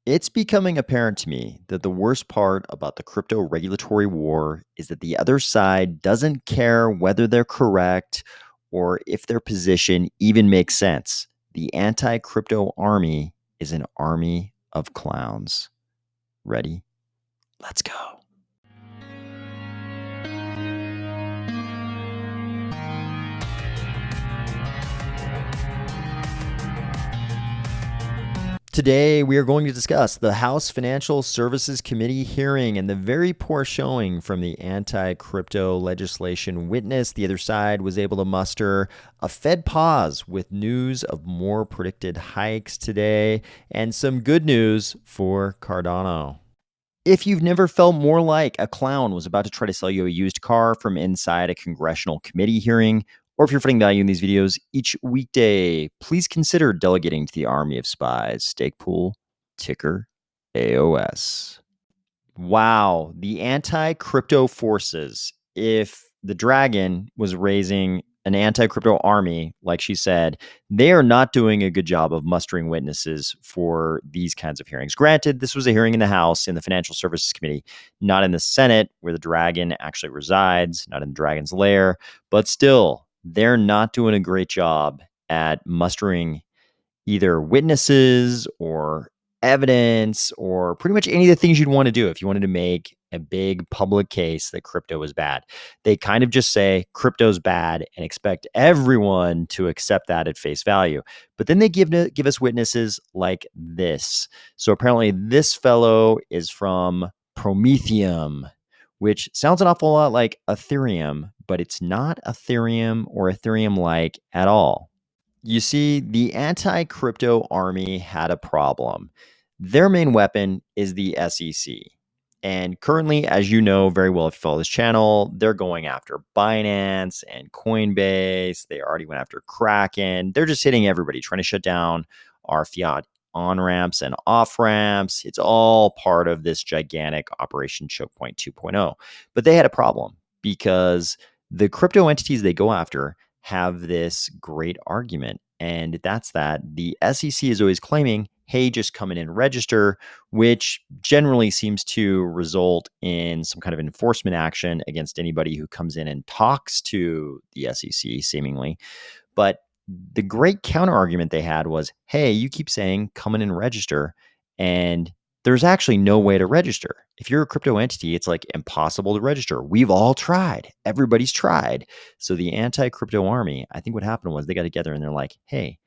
It's becoming apparent to me that the worst part about the crypto regulatory war is that the other side doesn't care whether they're correct or if their position even makes sense. The anti crypto army is an army of clowns. Ready? Let's go. Today, we are going to discuss the House Financial Services Committee hearing and the very poor showing from the anti-crypto legislation witness. The other side was able to muster a Fed pause with news of more predicted hikes today and some good news for Cardano. If you've never felt more like a clown was about to try to sell you a used car from inside a congressional committee hearing, or if you're finding value in these videos each weekday, please consider delegating to the army of spies. Stake pool, ticker AOS. Wow, the anti-crypto forces. If the dragon was raising an anti-crypto army, like she said, they are not doing a good job of mustering witnesses for these kinds of hearings. Granted, this was a hearing in the House, in the Financial Services Committee, not in the Senate, where the dragon actually resides, not in the dragon's lair, but still, they're not doing a great job at mustering either witnesses or evidence or pretty much any of the things you'd want to do if you wanted to make a big public case that crypto is bad. They kind of just say crypto's bad and expect everyone to accept that at face value. But then they give us witnesses like this. So apparently this fellow is from Prometheum, which sounds an awful lot like Ethereum, but it's not Ethereum or Ethereum-like at all. You see, the anti crypto army had a problem. Their main weapon is the SEC. And currently, as you know very well if you follow this channel, they're going after Binance and Coinbase. They already went after Kraken. They're just hitting everybody, trying to shut down our fiat on ramps and off ramps. It's all part of this gigantic Operation Choke Point 2.0. But they had a problem because the crypto entities they go after have this great argument. And that's that the SEC is always claiming, hey, just come in and register, which generally seems to result in some kind of enforcement action against anybody who comes in and talks to the SEC, seemingly. But the great counter argument they had was, hey, you keep saying come in and register, and there's actually no way to register. If you're a crypto entity, it's like impossible to register. We've all tried. Everybody's tried. So the anti-crypto army, I think what happened was they got together and they're like, hey,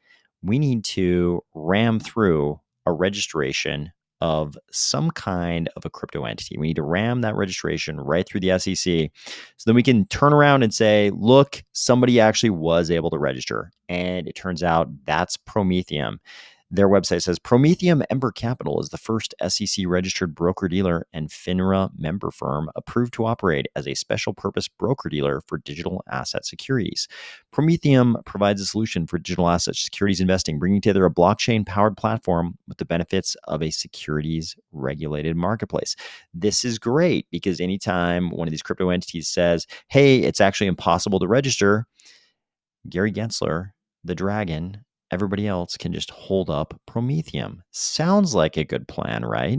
we need to ram through a registration of some kind of a crypto entity. We need to ram that registration right through the SEC so then we can turn around and say, look, somebody actually was able to register. And it turns out that's Prometheum. Their website says Prometheum Ember Capital is the first SEC registered broker dealer and FINRA member firm approved to operate as a special purpose broker dealer for digital asset securities. Prometheum provides a solution for digital asset securities investing, bringing together a blockchain powered platform with the benefits of a securities regulated marketplace. This is great because anytime one of these crypto entities says, hey, it's actually impossible to register, Gary Gensler, the dragon, everybody else can just hold up Prometheum. Sounds like a good plan, right?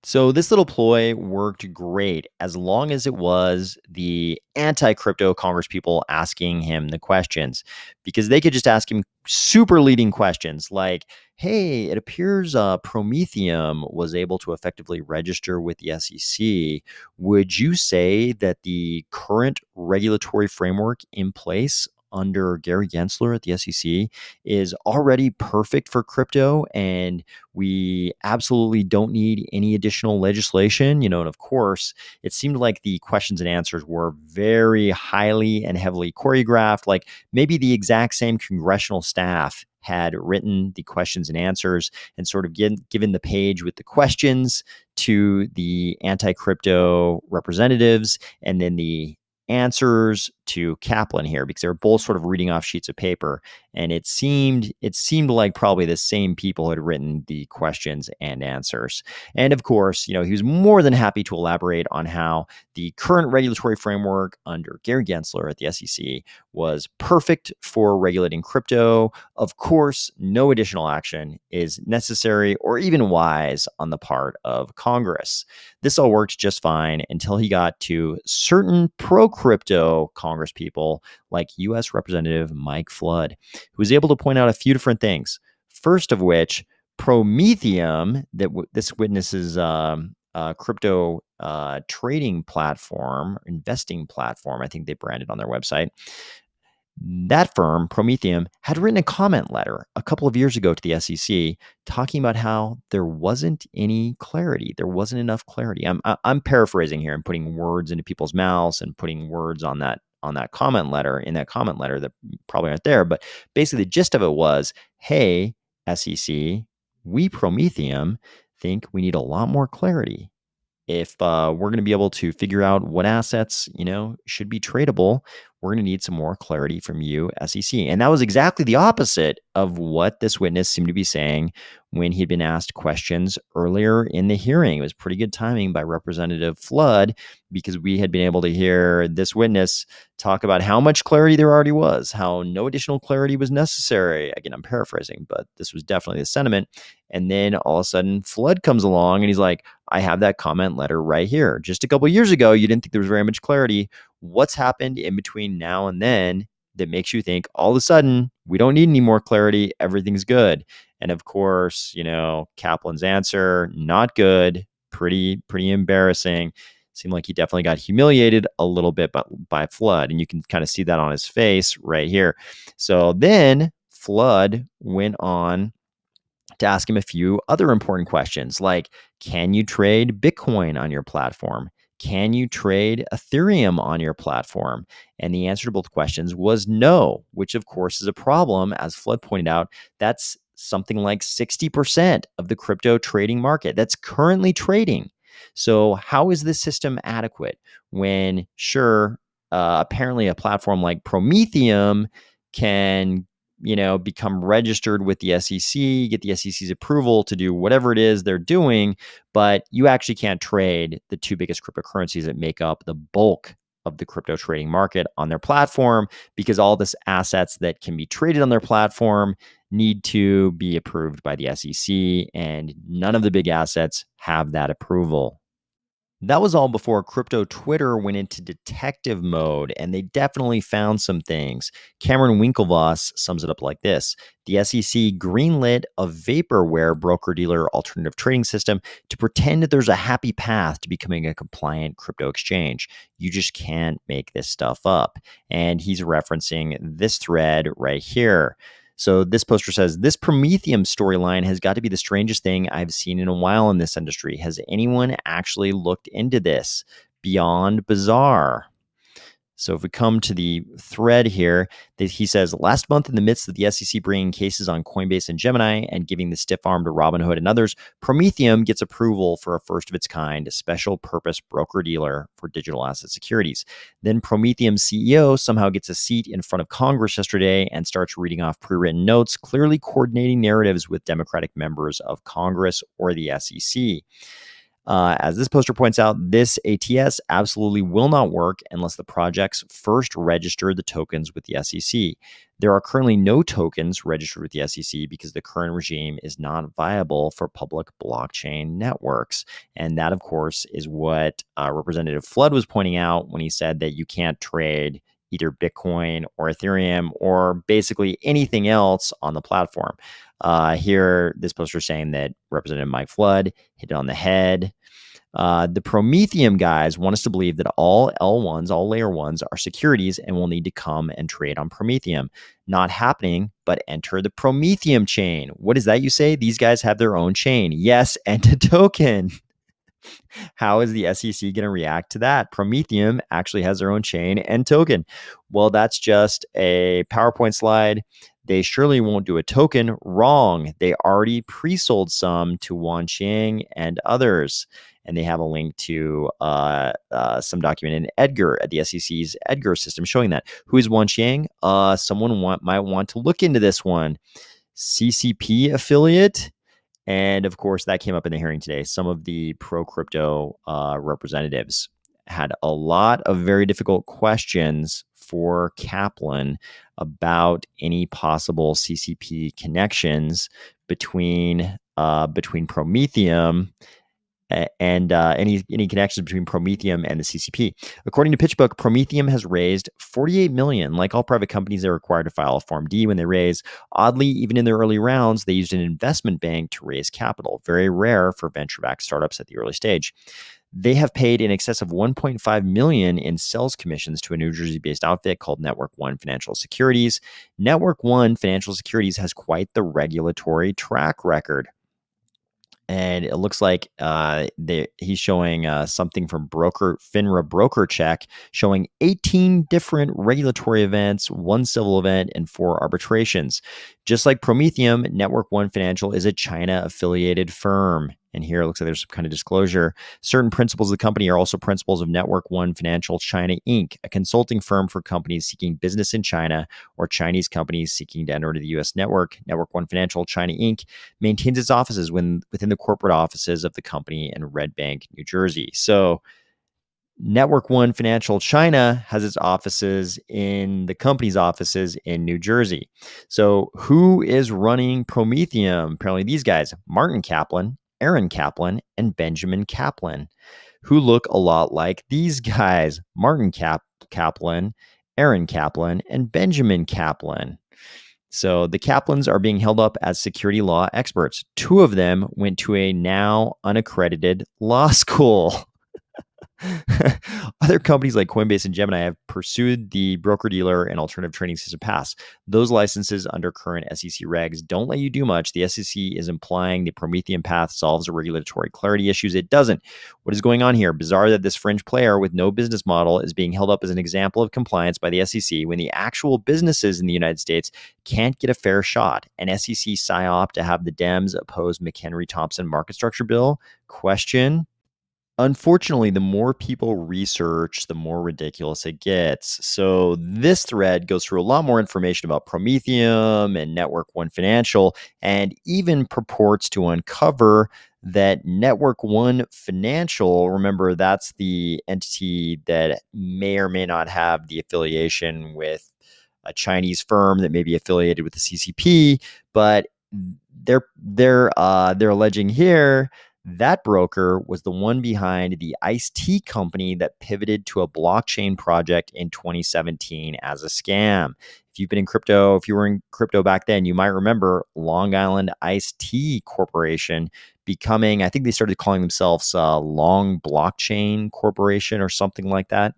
So this little ploy worked great as long as it was the anti-crypto Congress people asking him the questions, because they could just ask him super leading questions like, hey, it appears Prometheum was able to effectively register with the SEC. Would you say that the current regulatory framework in place under Gary Gensler at the SEC is already perfect for crypto and we absolutely don't need any additional legislation? And of course, it seemed like the questions and answers were very highly and heavily choreographed, like maybe the exact same congressional staff had written the questions and answers and sort of given the page with the questions to the anti-crypto representatives, and then the answers to Kaplan here, because they were both sort of reading off sheets of paper, and it seemed like probably the same people had written the questions and answers. And of course, he was more than happy to elaborate on how the current regulatory framework under Gary Gensler at the SEC was perfect for regulating crypto. Of course, no additional action is necessary or even wise on the part of Congress. This all worked just fine until he got to certain pro-crypto Congress people like U.S. Representative Mike Flood, who was able to point out a few different things. First of which, Prometheum, this witness's crypto trading platform, investing platform, I think they branded on their website. That firm, Prometheum, had written a comment letter a couple of years ago to the SEC talking about how there wasn't any clarity. There wasn't enough clarity. I'm paraphrasing here and putting words into people's mouths and putting words on that comment letter, that probably aren't there. But basically the gist of it was, hey, SEC, we Prometheum think we need a lot more clarity. If we're going to be able to figure out what assets, should be tradable, we're going to need some more clarity from you, SEC. And that was exactly the opposite of what this witness seemed to be saying when he'd been asked questions earlier in the hearing. It was pretty good timing by Representative Flood, because we had been able to hear this witness talk about how much clarity there already was, how no additional clarity was necessary. Again, I'm paraphrasing, but this was definitely the sentiment. And then all of a sudden, Flood comes along and he's like, I have that comment letter right here. Just a couple of years ago, you didn't think there was very much clarity. What's happened in between now and then that makes you think all of a sudden we don't need any more clarity, everything's good? And of course, Kaplan's answer, not good, pretty embarrassing. Seemed like he definitely got humiliated a little bit by Flood, and you can kind of see that on his face right here. So then Flood went on to ask him a few other important questions, like, can you trade Bitcoin on your platform? Can you trade Ethereum on your platform? And the answer to both questions was no, which of course is a problem. As Flood pointed out, that's something like 60% of the crypto trading market that's currently trading. So how is this system adequate when, sure, apparently a platform like Prometheum can become registered with the SEC, get the SEC's approval to do whatever it is they're doing, but you actually can't trade the two biggest cryptocurrencies that make up the bulk of the crypto trading market on their platform, because all this assets that can be traded on their platform need to be approved by the SEC, and none of the big assets have that approval. That was all before crypto Twitter went into detective mode, and they definitely found some things. Cameron Winklevoss sums it up like this. The SEC greenlit a vaporware broker-dealer alternative trading system to pretend that there's a happy path to becoming a compliant crypto exchange. You just can't make this stuff up. And he's referencing this thread right here. So this poster says, this Prometheum storyline has got to be the strangest thing I've seen in a while in this industry. Has anyone actually looked into this? Beyond bizarre. So if we come to the thread here, he says, last month, in the midst of the SEC bringing cases on Coinbase and Gemini and giving the stiff arm to Robinhood and others, Prometheum gets approval for a first of its kind special purpose broker-dealer for digital asset securities. Then Prometheum's CEO somehow gets a seat in front of Congress yesterday and starts reading off pre-written notes, clearly coordinating narratives with Democratic members of Congress or the SEC. As this poster points out, this ATS absolutely will not work unless the projects first register the tokens with the SEC. There are currently no tokens registered with the SEC because the current regime is not viable for public blockchain networks. And that, of course, is what Representative Flood was pointing out when he said that you can't trade either Bitcoin or Ethereum or basically anything else on the platform. Here, this poster is saying that Representative Mike Flood hit it on the head. The Prometheum guys want us to believe that all L1s, all layer ones, are securities and will need to come and trade on Prometheum. Not happening, but enter the Prometheum chain. What is that you say? These guys have their own chain. Yes, and a token. How is the SEC going to react to that? Prometheum actually has their own chain and token. Well, that's just a PowerPoint slide. They surely won't do a token. Wrong. They already pre-sold some to Wanqing and others. and they have a link to some document in Edgar at the SEC's Edgar system showing that. Who is Wan Xiang? Someone might want to look into this one. CCP affiliate. And of course, that came up in the hearing today. Some of the pro crypto representatives had a lot of very difficult questions for Kaplan about any possible CCP connections between Prometheum and any connections between Prometheum and the CCP. According to PitchBook, Prometheum has raised $48 million. Like all private companies, they're required to file a Form D when they raise. Oddly, even in their early rounds, they used an investment bank to raise capital. Very rare for venture-backed startups at the early stage. They have paid in excess of $1.5 million in sales commissions to a New Jersey-based outfit called Network One Financial Securities. Network One Financial Securities has quite the regulatory track record. And it looks like he's showing something from FINRA Broker Check showing 18 different regulatory events, 1 civil event, and 4 arbitrations. Just like Prometheum, Network One Financial is a China-affiliated firm. And here it looks like there's some kind of disclosure. Certain principles of the company are also principles of Network One Financial China Inc., a consulting firm for companies seeking business in China or Chinese companies seeking to enter into the U.S. network. Network One Financial China Inc. maintains its offices within the corporate offices of the company in Red Bank, New Jersey. So Network One Financial China has its offices in the company's offices in New Jersey. So who is running Prometheum? Apparently these guys, Martin Kaplan, Aaron Kaplan, and Benjamin Kaplan, who look a lot like these guys, Martin Kaplan, Aaron Kaplan, and Benjamin Kaplan. So the Kaplans are being held up as security law experts. 2 of them went to a now unaccredited law school. Other companies like Coinbase and Gemini have pursued the broker-dealer and alternative trading system paths. Those licenses under current SEC regs don't let you do much. The SEC is implying the Prometheum path solves the regulatory clarity issues. It doesn't. What is going on here? Bizarre that this fringe player with no business model is being held up as an example of compliance by the SEC when the actual businesses in the United States can't get a fair shot. An SEC psyop to have the Dems oppose McHenry-Thompson market structure bill? Question. Unfortunately, the more people research, the more ridiculous it gets. So this thread goes through a lot more information about Prometheum and Network One Financial, and even purports to uncover that Network One Financial, remember, that's the entity that may or may not have the affiliation with a Chinese firm that may be affiliated with the CCP, but they're alleging here that broker was the one behind the iced tea company that pivoted to a blockchain project in 2017 as a scam. If you've been in crypto, if you were in crypto back then, you might remember Long Island Iced Tea Corporation becoming, I think they started calling themselves Long Blockchain Corporation or something like that.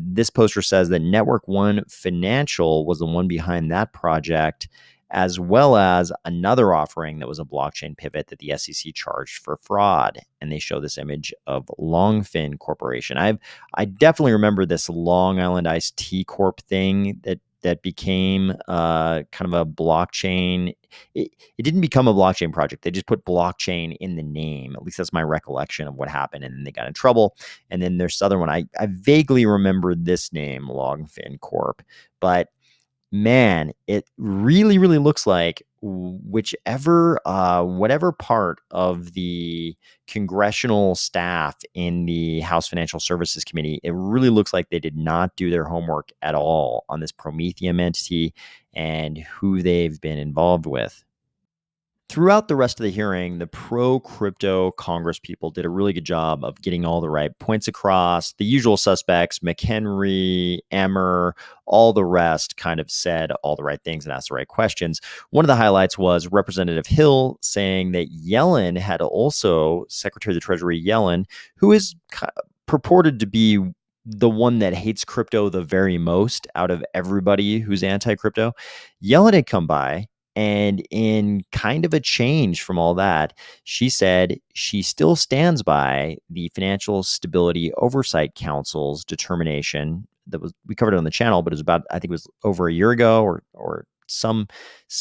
This poster says that Network One Financial was the one behind that project, as well as another offering that was a blockchain pivot that the SEC charged for fraud. And they show this image of Longfin Corporation. I definitely remember this Long Island Iced Tea Corp thing that became kind of a blockchain. It didn't become a blockchain project. They just put blockchain in the name. At least that's my recollection of what happened. And then they got in trouble. And then there's this other one. I vaguely remember this name, Longfin Corp. But man, it really, really looks like whatever part of the congressional staff in the House Financial Services Committee, it really looks like they did not do their homework at all on this Prometheum entity and who they've been involved with. Throughout the rest of the hearing, the pro-crypto Congress people did a really good job of getting all the right points across. The usual suspects, McHenry, Emmer, all the rest kind of said all the right things and asked the right questions. One of the highlights was Representative Hill saying that Yellen had also, Secretary of the Treasury Yellen, who is purported to be the one that hates crypto the very most out of everybody who's anti-crypto. Yellen had come by, and in kind of a change from all that, she said she still stands by the Financial Stability Oversight Council's determination that was, we covered it on the channel, but it was about, I think it was over a year ago or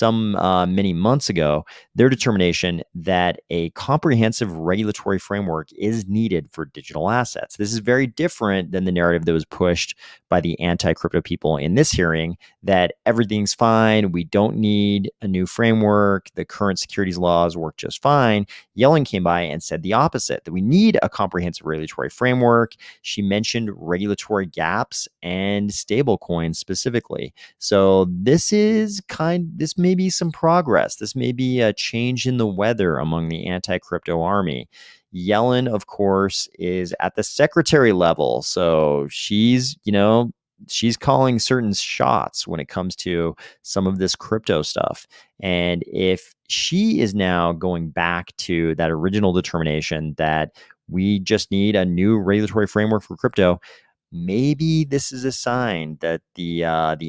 many months ago, their determination that a comprehensive regulatory framework is needed for digital assets. This is very different than the narrative that was pushed by the anti-crypto people in this hearing, that everything's fine, we don't need a new framework, the current securities laws work just fine. Yellen came by and said the opposite, that we need a comprehensive regulatory framework. She mentioned regulatory gaps and stablecoins specifically. So this may be some progress. This may be a change in the weather among the anti-crypto army. Yellen, of course, is at the secretary level. So she's calling certain shots when it comes to some of this crypto stuff. And if she is now going back to that original determination that we just need a new regulatory framework for crypto, maybe this is a sign that the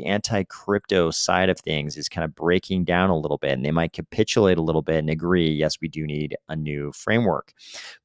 anti-crypto side of things is kind of breaking down a little bit, and they might capitulate a little bit and agree, yes, we do need a new framework.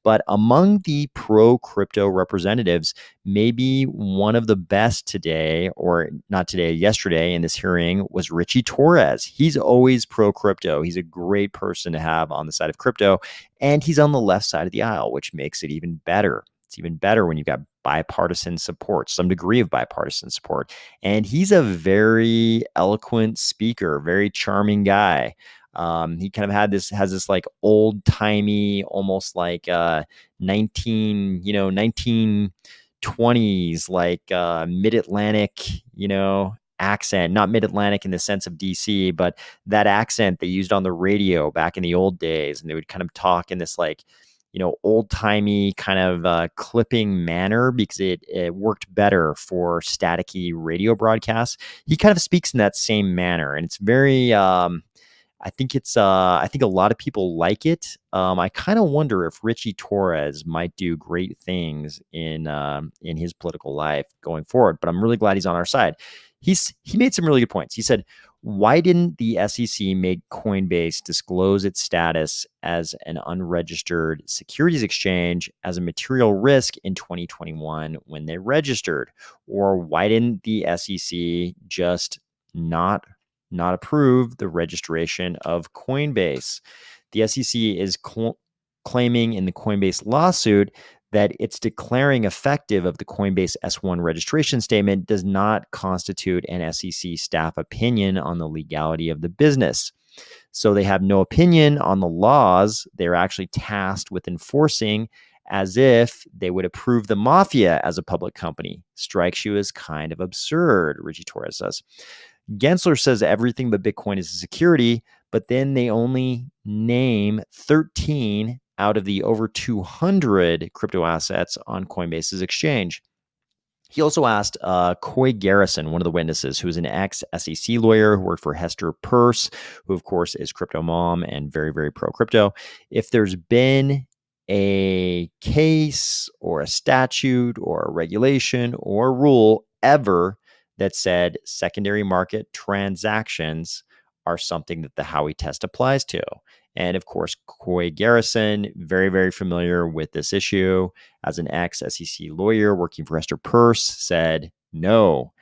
But among the pro-crypto representatives, maybe one of the best today, or not today, yesterday in this hearing, was Ritchie Torres. He's always pro-crypto. He's a great person to have on the side of crypto, and he's on the left side of the aisle, which makes it even better. It's even better when you've got bipartisan support, some degree of bipartisan support. And he's a very eloquent speaker, very charming guy. He kind of has this like old timey, almost like 1920s, like mid-Atlantic, accent, not mid-Atlantic in the sense of DC, but that accent they used on the radio back in the old days. And they would kind of talk in this like, old-timey kind of clipping manner, because it worked better for staticky radio broadcasts. He kind of speaks in that same manner, and it's very I think a lot of people like it. I kind of wonder if Ritchie Torres might do great things in his political life going forward, but I'm really glad he's on our side. He made some really good points. He said, why didn't the SEC make Coinbase disclose its status as an unregistered securities exchange as a material risk in 2021 when they registered? Or why didn't the SEC just not approve the registration of Coinbase? The SEC is claiming in the Coinbase lawsuit that it's declaring effective of the Coinbase S1 registration statement does not constitute an SEC staff opinion on the legality of the business. So they have no opinion on the laws they're actually tasked with enforcing, as if they would approve the mafia as a public company. Strikes you as kind of absurd, Ritchie Torres says. Gensler says everything but Bitcoin is a security, but then they only name 13 out of the over 200 crypto assets on Coinbase's exchange. He also asked Coy Garrison, one of the witnesses, who is an ex-SEC lawyer who worked for Hester Peirce, who, of course, is crypto mom and very, very pro-crypto, if there's been a case or a statute or a regulation or a rule ever that said secondary market transactions are something that the Howey test applies to. And of course, Coy Garrison, very, very familiar with this issue as an ex-SEC lawyer working for Hester Peirce, said no.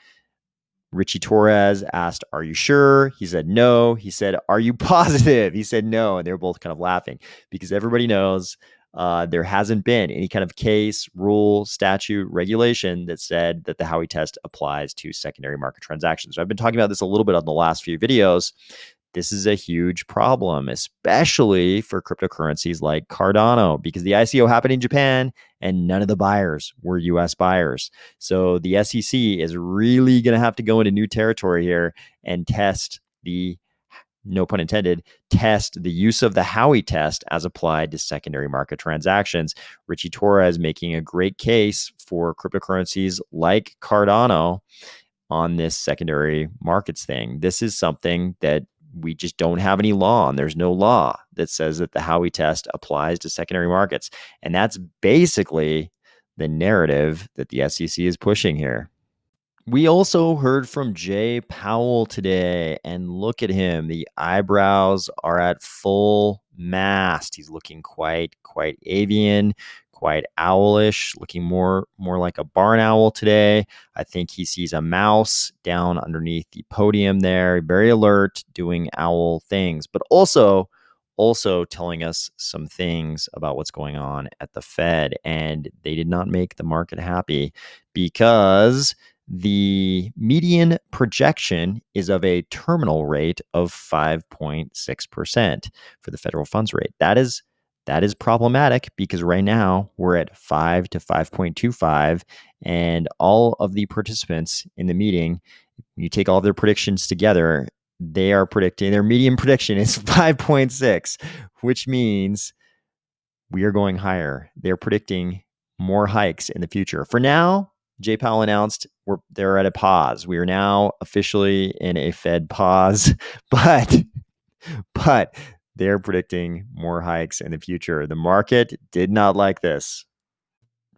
Ritchie Torres asked, are you sure? He said no. He said, are you positive? He said no. And they were both kind of laughing, because everybody knows there hasn't been any kind of case, rule, statute, regulation that said that the Howey test applies to secondary market transactions. So I've been talking about this a little bit on the last few videos. This is a huge problem, especially for cryptocurrencies like Cardano, because the ICO happened in Japan and none of the buyers were US buyers. So the SEC is really going to have to go into new territory here and test the, no pun intended, test the use of the Howey test as applied to secondary market transactions. Ritchie Torres making a great case for cryptocurrencies like Cardano on this secondary markets thing. This is something that we just don't have any law on. There's no law that says that the Howey test applies to secondary markets. And that's basically the narrative that the SEC is pushing here. We also heard from Jay Powell today, and look at him. The eyebrows are at full mast. He's looking quite avian, quite owlish, looking more like a barn owl today. I think he sees a mouse down underneath the podium there, very alert, doing owl things, but also telling us some things about what's going on at the Fed. And they did not make the market happy because the median projection is of a terminal rate of 5.6% for the federal funds rate. That is problematic because right now we're at 5 to 5.25, and all of the participants in the meeting, you take all of their predictions together, they are predicting, their median prediction is 5.6, which means we are going higher. They're predicting more hikes in the future. For now, Jay Powell announced they're at a pause. We are now officially in a Fed pause, but they're predicting more hikes in the future. The market did not like this.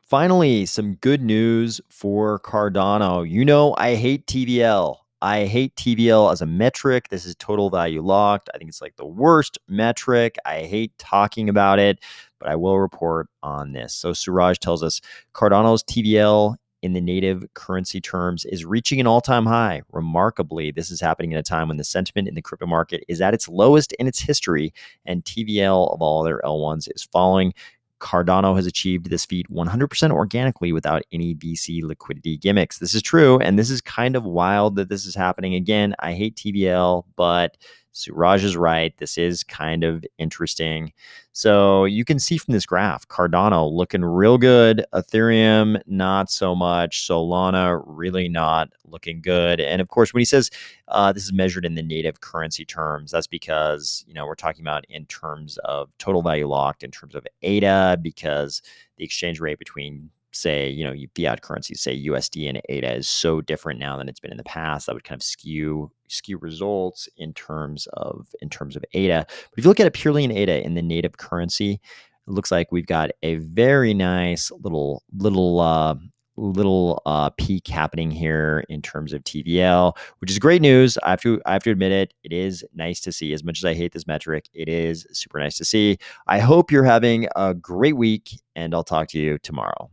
Finally, some good news for Cardano. You know, I hate TVL. I hate TVL as a metric. This is total value locked. I think it's like the worst metric. I hate talking about it, but I will report on this. So Suraj tells us Cardano's TVL in the native currency terms is reaching an all-time high. Remarkably, this is happening at a time when the sentiment in the crypto market is at its lowest in its history, and TVL of all other L1s is falling. Cardano has achieved this feat 100% organically without any VC liquidity gimmicks. This is true, and this is kind of wild that this is happening. Again, I hate TVL, but Suraj is right. This is kind of interesting. So you can see from this graph, Cardano looking real good. Ethereum, not so much. Solana, really not looking good. And of course, when he says this is measured in the native currency terms, that's because, we're talking about in terms of total value locked, in terms of ADA, because the exchange rate between, say, fiat currencies, say USD and ADA, is so different now than it's been in the past. That would kind of skew results in terms of ADA. But if you look at it purely in ADA, in the native currency, it looks like we've got a very nice little peak happening here in terms of TVL, which is great news. I have to admit it. It is nice to see. As much as I hate this metric, it is super nice to see. I hope you're having a great week, and I'll talk to you tomorrow.